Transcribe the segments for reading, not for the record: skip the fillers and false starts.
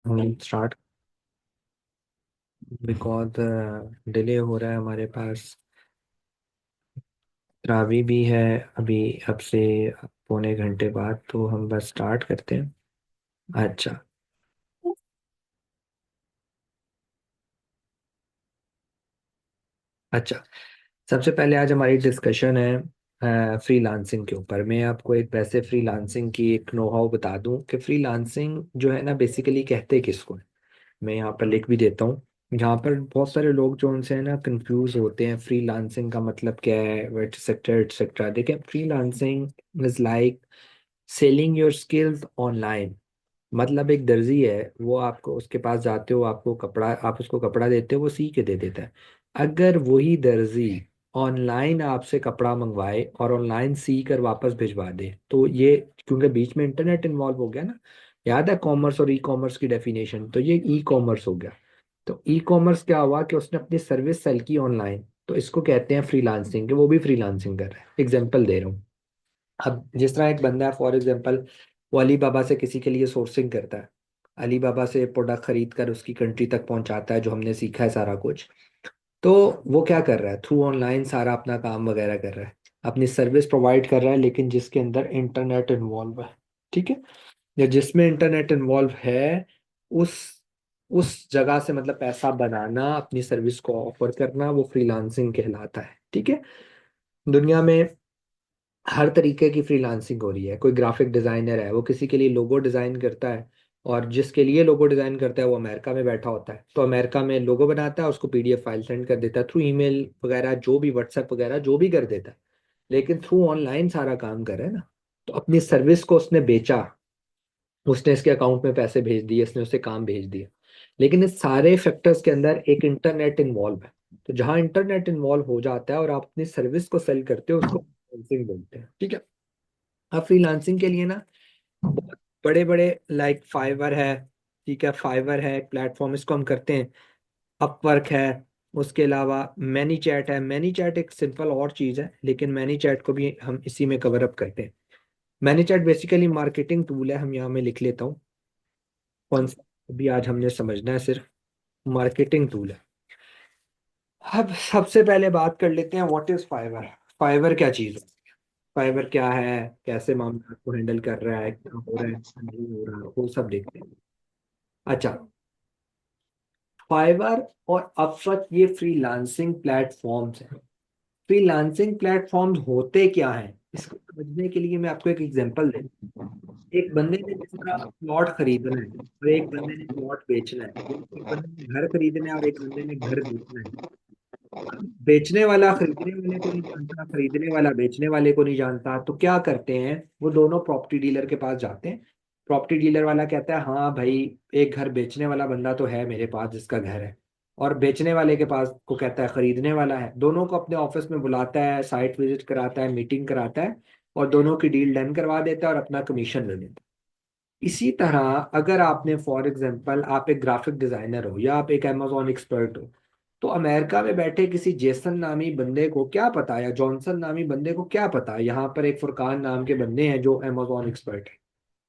हम start. Because delay हो रहा है हमारे पास। रावी भी है अभी, अब से पौने घंटे बाद, तो हम बस स्टार्ट करते हैं। अच्छा। अच्छा, सबसे पहले आज हमारी डिस्कशन है फ्रीलांसिंग के ऊपर। मैं आपको एक वैसे फ्रीलांसिंग की एक नो हाउ बता दूं कि फ्रीलांसिंग जो है ना बेसिकली कहते किसको है। मैं यहाँ पर लिख भी देता हूँ। यहाँ पर बहुत सारे लोग जो उनसे है ना कंफ्यूज होते हैं, फ्रीलांसिंग का मतलब क्या है, एटसेट्रा एटसेट्रा। देखिए, freelancing is like selling your skills online. मतलब एक दर्जी है, वो आपको उसके पास जाते हो, आपको कपड़ा, आप उसको कपड़ा देते हो, वो सी के दे देता है। अगर वही दर्जी ऑनलाइन आपसे कपड़ा मंगवाए और ऑनलाइन सी कर वापस भिजवा दे, तो ये, क्योंकि बीच में इंटरनेट इन्वॉल्व हो गया ना। याद है कॉमर्स और ई कॉमर्स की डेफिनेशन? तो ये ई कॉमर्स हो गया। तो ई कॉमर्स क्या हुआ कि उसने अपनी सर्विस सेल की ऑनलाइन, तो इसको कहते हैं फ्रीलांसिंग, कि वो भी फ्रीलांसिंग कर रहा है। एग्जांपल दे रहा हूँ। अब जिस तरह एक बंदा है फॉर एग्जांपल, वो अली बाबा से किसी के लिए सोर्सिंग करता है। अली बाबा से प्रोडक्ट खरीद कर उसकी कंट्री तक पहुंचाता है, जो हमने सीखा है सारा कुछ। तो वो क्या कर रहा है, थ्रू ऑनलाइन सारा अपना काम वगैरह कर रहा है, अपनी सर्विस प्रोवाइड कर रहा है, लेकिन जिसके अंदर इंटरनेट इन्वॉल्व है। ठीक है। या जिसमें इंटरनेट इन्वॉल्व है, उस उस जगह से मतलब पैसा बनाना, अपनी सर्विस को ऑफर करना, वो फ्रीलांसिंग कहलाता है। ठीक है। दुनिया में हर तरीके की फ्रीलांसिंग हो रही है। कोई ग्राफिक डिजाइनर है, वो किसी के लिए लोगो डिजाइन करता है, और जिसके लिए लोगो डिजाइन करता है वो अमेरिका में बैठा होता है, तो अमेरिका में लोगो बनाता है, उसको पीडीएफ फाइल सेंड कर देता है थ्रू ईमेल वगैरह, जो भी व्हाट्सएप वगैरह जो भी कर देता है। लेकिन थ्रू ऑनलाइन सारा काम कर रहा है ना। तो अपनी सर्विस को उसने बेचा, उसने इसके अकाउंट में पैसे भेज दिए, इसने उसे काम भेज दिया। लेकिन इस सारे फैक्टर्स के अंदर एक इंटरनेट इन्वॉल्व है। तो जहां इंटरनेट इन्वॉल्व हो जाता है और आप अपनी सर्विस को सेल करते हो, उसको फ्रीलांसिंग बोलते हैं। ठीक है। अब फ्रीलांसिंग के लिए ना बहुत बड़े बड़े, लाइक फाइवर है। ठीक है, फाइवर है एक प्लेटफॉर्म, इसको हम करते हैं। अपवर्क है। उसके अलावा मैनी चैट है। मैनी चैट एक सिंपल और चीज़ है, लेकिन मैनी चैट को भी हम इसी में कवर अप करते हैं। Many chat basically marketing tool है। हम यहाँ में लिख लेता हूँ कौन सा, अभी आज हमने समझना है सिर्फ मार्केटिंग टूल है। अब सबसे पहले बात कर लेते हैं, व्हाट इज फाइवर। फाइवर क्या चीज़ है, फाइवर क्या है, कैसे मामला को हैंडल कर रहा है, क्या हो रहा है, क्या नहीं हो रहा है, वो सब देखते हैं। अच्छा, फाइवर और अपवर्क ये फ्रीलांसिंग प्लेटफॉर्म्स हैं। फ्रीलांसिंग प्लेटफॉर्म्स होते क्या हैं, इसको समझने के लिए मैं आपको एक एग्जांपल दे। एक बंदे ने जिस तरह प्लॉट खरीदना है और एक बंदे ने प्लॉट बेचना है, एक बंदे ने घर खरीदना है और एक बंदे ने घर बेचना है। बेचने वाला खरीदने वाले को नहीं जानता, खरीदने वाला बेचने वाले को नहीं जानता, तो क्या करते हैं, वो दोनों प्रॉपर्टी डीलर के पास जाते हैं। प्रॉपर्टी डीलर वाला कहता है हाँ भाई, एक घर बेचने वाला बंदा तो है मेरे पास जिसका घर है, और बेचने वाले के पास को कहता है खरीदने वाला है। दोनों को अपने ऑफिस में बुलाता है, साइट विजिट कराता है, मीटिंग कराता है, और दोनों की डील डन करवा देता है और अपना कमीशन ले लेता है। इसी तरह अगर आपने फॉर एग्जांपल, आप एक ग्राफिक डिजाइनर हो या आप एक अमेजोन एक्सपर्ट हो, तो अमेरिका में बैठे किसी जेसन नामी बंदे को क्या पता, या जॉनसन नामी बंदे को क्या पता, यहाँ पर एक फुरकान नाम के बंदे हैं जो अमेजोन एक्सपर्ट है,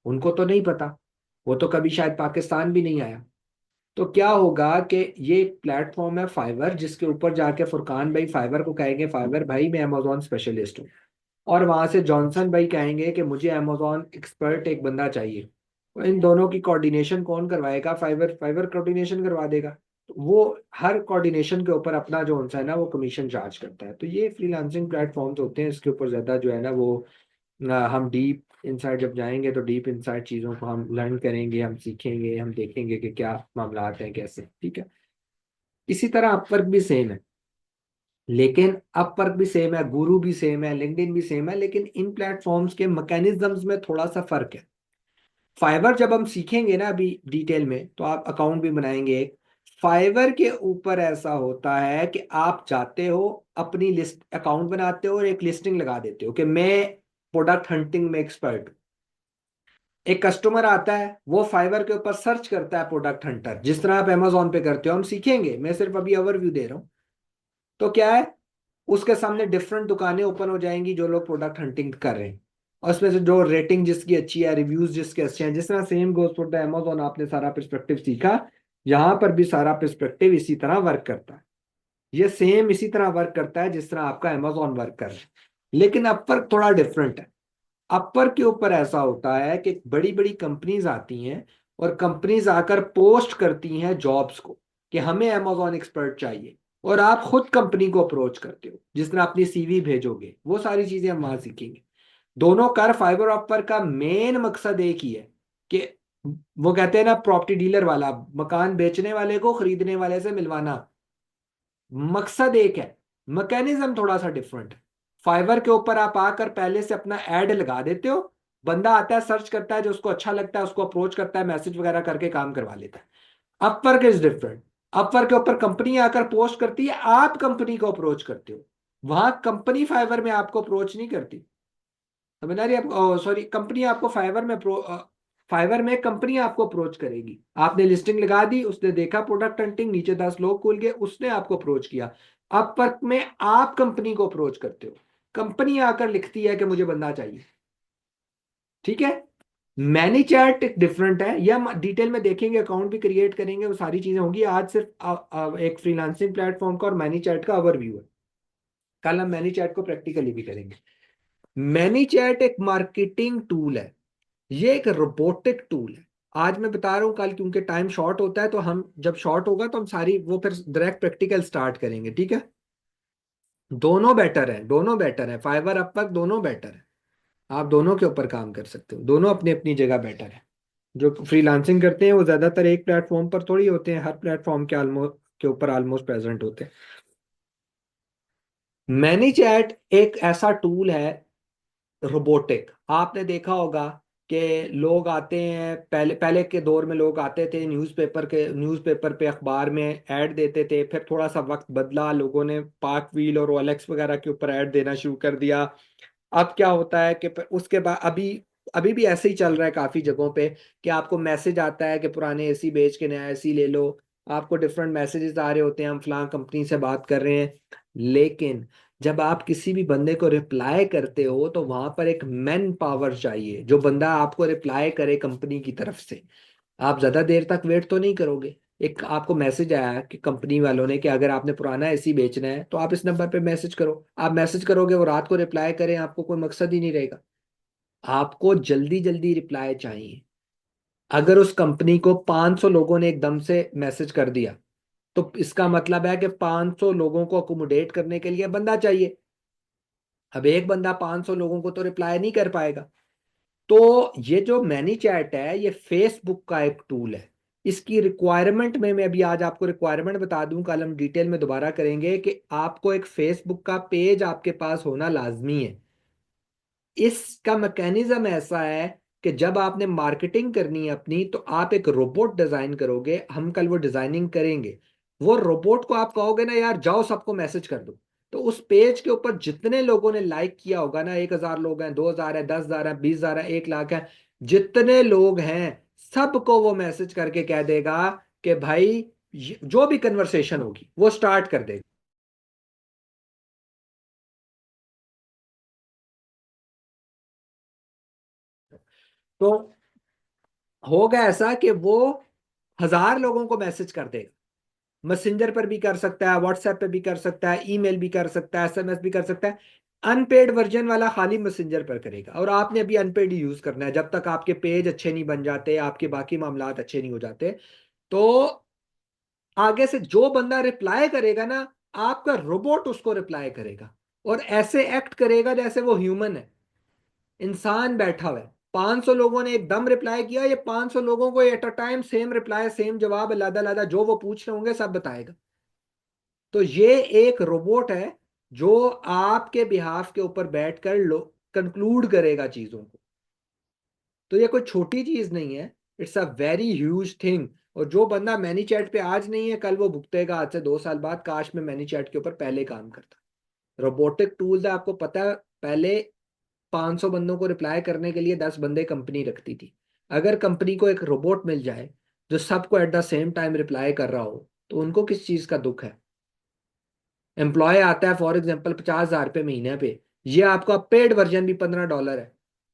उनको तो नहीं पता। वो तो कभी शायद पाकिस्तान भी नहीं आया। तो क्या होगा कि ये एक प्लेटफॉर्म है फाइवर, जिसके ऊपर जाके फुरकान भाई फाइवर को कहेंगे फाइवर भाई मैं अमेजोन स्पेशलिस्ट हूँ, और वहां से जॉनसन भाई कहेंगे कि मुझे अमेजोन एक्सपर्ट एक बंदा चाहिए। तो इन दोनों की कोऑर्डिनेशन कौन करवाएगा, फाइवर, फाइवर कोऑर्डिनेशन करवा देगा। तो वो हर कोऑर्डिनेशन के ऊपर अपना जो होता है ना, वो कमीशन चार्ज करता है। तो ये फ्रीलांसिंग प्लेटफॉर्म्स होते हैं, इसके ऊपर ज्यादा जो है ना वो हम डीप इनसाइड जब जाएंगे तो डीप इनसाइड चीज़ों को हम लर्न करेंगे, हम सीखेंगे, हम देखेंगे कि क्या मामला हैं कैसे। ठीक है। इसी तरह अपवर्क भी सेम है, लेकिन अपवर्क भी सेम है, गुरु भी सेम है, लिंक्डइन भी सेम है, लेकिन इन प्लेटफॉर्म्स के मैकेनिज्म्स में थोड़ा सा फर्क है। फाइवर जब हम सीखेंगे ना अभी डिटेल में, तो आप अकाउंट भी बनाएंगे। फाइवर के ऊपर ऐसा होता है कि आप जाते हो, अपनी लिस्ट अकाउंट बनाते हो और एक लिस्टिंग लगा देते हो कि मैं प्रोडक्ट हंटिंग में एक्सपर्ट। एक कस्टमर आता है, वो फाइवर के ऊपर सर्च करता है प्रोडक्ट हंटर, जिस तरह आप अमेजोन पे करते हो। हम सीखेंगे, मैं सिर्फ अभी ओवरव्यू दे रहा हूँ। तो क्या है, उसके सामने डिफरेंट दुकानें ओपन हो जाएंगी जो लोग प्रोडक्ट हंटिंग कर रहे हैं। और उसमें से जो रेटिंग जिसकी अच्छी है, रिव्यूज जिसके अच्छे हैं, जिस तरह same goes for the Amazon, आपने सारा पर्सपेक्टिव सीखा, यहाँ पर भी सारा पर्सपेक्टिव इसी तरह वर्क करता है। ये सेम इसी तरह वर्क करता है जिस तरह आपका अमेजोन वर्क कर रहा है, लेकिन अपवर्क थोड़ा डिफरेंट है। अपवर्क के ऊपर ऐसा होता है कि बड़ी बड़ी कंपनीज आती हैं और कंपनीज आकर पोस्ट करती हैं जॉब्स को कि हमें अमेजोन एक्सपर्ट चाहिए, और आप खुद कंपनी को अप्रोच करते हो, जिस तरह अपनी सीवी भेजोगे, वो सारी चीजें हम वहां सीखेंगे। दोनों कर फाइबर ऑप्पर का मेन मकसद एक ही है कि वो कहते हैं ना, प्रॉपर्टी डीलर वाला, मकान बेचने वाले को खरीदने वाले से मिलवाना, मकसद एक है, मैकेनिज्म थोड़ा सा डिफरेंट है। फाइवर के ऊपर आप आकर पहले से अपना एड लगा देते हो, बंदा आता है, सर्च करता है, जो उसको अच्छा लगता है उसको अप्रोच करता है, मैसेज वगैरह करके काम करवा लेता है। Upwork is different. अपवर्क के ऊपर कंपनी आकर पोस्ट करती है, आप कंपनी को अप्रोच करते हो, वहां कंपनी फाइवर में आपको अप्रोच नहीं करती। समझ आ रही है? सॉरी, कंपनी आपको फाइवर में कंपनी आपको अप्रोच करेगी। आपने लिस्टिंग लगा दी, उसने देखा प्रोडक्ट हंटिंग, नीचे 10 लोग खुल गए, उसने आपको अप्रोच किया। अपवर्क में आप कंपनी को अप्रोच करते हो, कंपनी आकर लिखती है कि मुझे बंदा चाहिए। ठीक है। मैनी चैट डिफरेंट है, या डिटेल में देखेंगे, अकाउंट भी क्रिएट करेंगे, वो सारी चीजें होंगी। आज सिर्फ एक फ्रीलांसिंग प्लेटफॉर्म का और मैनी चैट का ओवरव्यू है। कल हम मैनी चैट को प्रैक्टिकली भी करेंगे। मैनी चैट एक मार्केटिंग टूल है, ये एक रोबोटिक टूल है। आज मैं बता रहा हूँ, कल क्योंकि टाइम शॉर्ट होता है, तो हम जब शॉर्ट होगा तो हम सारी वो फिर डायरेक्ट प्रैक्टिकल स्टार्ट करेंगे। ठीक है। दोनों बेटर है, दोनों बेटर है, फाइबर अपवर्क दोनों बेटर है। आप दोनों के ऊपर काम कर सकते हो, दोनों अपनी अपनी जगह बेटर है। जो फ्रीलांसिंग करते हैं वो ज्यादातर एक प्लेटफॉर्म पर थोड़ी होते हैं, हर प्लेटफॉर्म के ऑलमोस्ट के ऊपर ऑलमोस्ट प्रेजेंट होते हैं। मैनी चैट एक ऐसा टूल है रोबोटिक। आपने देखा होगा कि लोग आते हैं, पहले पहले के दौर में लोग आते थे, न्यूज़पेपर पे अखबार में ऐड देते थे, फिर थोड़ा सा वक्त बदला, लोगों ने पार्क व्हील और ओएलएक्स वगैरह के ऊपर ऐड देना शुरू कर दिया। अब क्या होता है कि उसके बाद अभी अभी भी ऐसे ही चल रहा है काफी जगहों पे, कि आपको मैसेज आता है कि पुराने एसी बेच के नया एसी ले लो। आपको डिफरेंट मैसेजेस आ रहे होते हैं, हम फलां कंपनी से बात कर रहे हैं। लेकिन जब आप किसी भी बंदे को रिप्लाई करते हो तो वहां पर एक मैन पावर चाहिए, जो बंदा आपको रिप्लाई करे कंपनी की तरफ से। आप ज्यादा देर तक वेट तो नहीं करोगे। एक आपको मैसेज आया कि कंपनी वालों ने कि अगर आपने पुराना एसी बेचना है तो आप इस नंबर पे मैसेज करो। आप मैसेज करोगे, वो रात को रिप्लाई करें, आपको कोई मकसद ही नहीं रहेगा। आपको जल्दी जल्दी रिप्लाई चाहिए। अगर उस कंपनी को 500 लोगों ने एकदम से मैसेज कर दिया, तो इसका मतलब है कि 500 लोगों को अकोमोडेट करने के लिए बंदा चाहिए। अब एक बंदा 500 लोगों को तो रिप्लाई नहीं कर पाएगा। तो ये जो मैनी चैट है, ये फेसबुक का एक टूल है। इसकी रिक्वायरमेंट में मैं अभी आज आपको रिक्वायरमेंट बता दूं, कल हम डिटेल में दोबारा करेंगे, कि आपको एक फेसबुक का पेज आपके पास होना लाजमी है। इसका मैकेनिज्म ऐसा है कि जब आपने मार्केटिंग करनी है अपनी, तो आप एक रोबोट डिजाइन करोगे, हम कल वो डिजाइनिंग करेंगे। वो रोबोट को आप कहोगे ना, यार जाओ सबको मैसेज कर दो, तो उस पेज के ऊपर जितने लोगों ने लाइक किया होगा ना, 1,000 लोग हैं, 2,000 है, 10,000 है, 20,000 है, 1 लाख है, जितने लोग हैं सबको वो मैसेज करके कह देगा कि भाई जो भी कन्वर्सेशन होगी वो स्टार्ट कर देगा। तो होगा ऐसा कि वो 1,000 लोगों को मैसेज कर देगा। मैसेंजर पर भी कर सकता है, व्हाट्सएप पे भी कर सकता है, ईमेल भी कर सकता है, एसएमएस भी कर सकता है। अनपेड वर्जन वाला खाली मैसेंजर पर करेगा, और आपने अभी अनपेड यूज करना है जब तक आपके पेज अच्छे नहीं बन जाते, आपके बाकी मामलात अच्छे नहीं हो जाते। तो आगे से जो बंदा रिप्लाई करेगा ना, आपका रोबोट उसको रिप्लाई करेगा, और ऐसे एक्ट करेगा जैसे वो ह्यूमन है, इंसान बैठा हुआ है। 500 लोगों ने एकदम रिप्लाई किया, ये 500 लोगों को at a time same reply, same जवाब, अलग अलग जो वो पूछ रहे होंगे सब बताएगा। तो ये एक रोबोट है जो आपके बिहाफ के ऊपर बैठकर कंक्लूड करेगा चीजों को। तो ये कोई छोटी चीज नहीं है, it's a very huge thing. और जो बंदा मैनी चैट पे आज नहीं है, कल वो भुगतेगा आज से 2 साल बाद, काश मैं मैनी चैट के ऊपर पहले काम करता। रोबोटिक टूल्स है, आपको पता है, पहले 500 बंदों को रिप्लाई करने के लिए 10 बंदे कंपनी रखती थी। अगर कंपनी को एक रोबोट मिल जाए जो सबको at the same time reply कर रहा हो, तो उनको किस चीज का दुख है? एम्प्लॉय आता है फॉर एग्जाम्पल 50,000 रुपये महीने पे, ये आपका पेड वर्जन भी $15 है।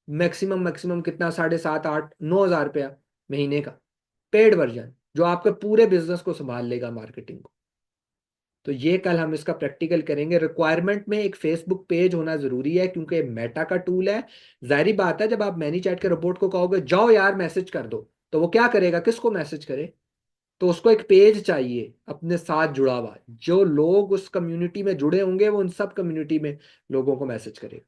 मैक्सिमम मैक्सिमम कितना, 7,500 8,000 9,000 रुपया महीने का पेड वर्जन, जो आपके पूरे बिजनेस को संभाल लेगा, मार्केटिंग को। तो ये कल हम इसका प्रैक्टिकल करेंगे। रिक्वायरमेंट में एक फेसबुक पेज होना जरूरी है, क्योंकि मेटा का टूल है। जाहिर बात है, जब आप मैनीचैट के रोबोट को कहोगे जाओ यार मैसेज कर दो, तो वो क्या करेगा, किसको मैसेज करे? तो उसको एक पेज चाहिए अपने साथ जुड़ा हुआ, जो लोग उस कम्युनिटी में जुड़े होंगे वो उन सब कम्युनिटी में लोगों को मैसेज करेगा।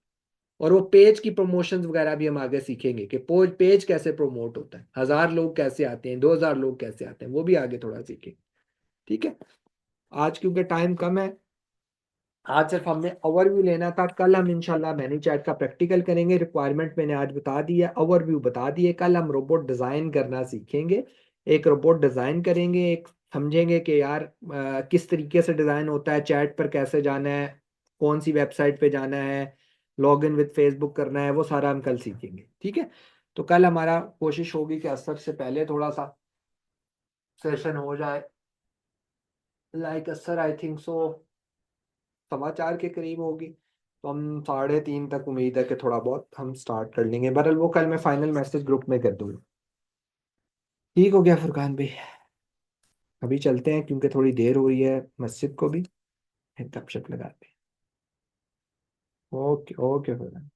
और वो पेज की प्रमोशन वगैरह भी हम आगे सीखेंगे कि पेज कैसे प्रमोट होता है, 1,000 लोग कैसे आते हैं, 2,000 लोग कैसे आते हैं, वो भी आगे थोड़ा सीखेंगे। ठीक है। आज क्योंकि टाइम कम है, आज सिर्फ हमने ओवरव्यू लेना था। कल हम इंशाल्लाह मैनी चैट का प्रैक्टिकल करेंगे। रिक्वायरमेंट मैंने आज बता दी है, ओवरव्यू बता दिए। कल हम रोबोट डिज़ाइन करना सीखेंगे। एक रोबोट डिज़ाइन करेंगे, एक समझेंगे कि यार किस तरीके से डिज़ाइन होता है, चैट पर कैसे जाना है, कौन सी वेबसाइट पे जाना है, लॉग इन विद फेसबुक करना है, वो सारा हम कल सीखेंगे। ठीक है। तो कल हमारा कोशिश होगी कि असर से पहले थोड़ा सा सेशन हो जाए, लाइक असर आई थिंक सो 4:15 के करीब होगी। तो हम 3:30 तक उम्मीद है कि थोड़ा बहुत हम स्टार्ट कर लेंगे। बहरहाल वो कल मैं फाइनल मैसेज ग्रुप में कर दूंगा। ठीक हो गया फुरकान भाई, अभी चलते हैं क्योंकि थोड़ी देर हो रही है, मस्जिद को भी फिर गपशप लगाते हैं। Okay okay Furqan.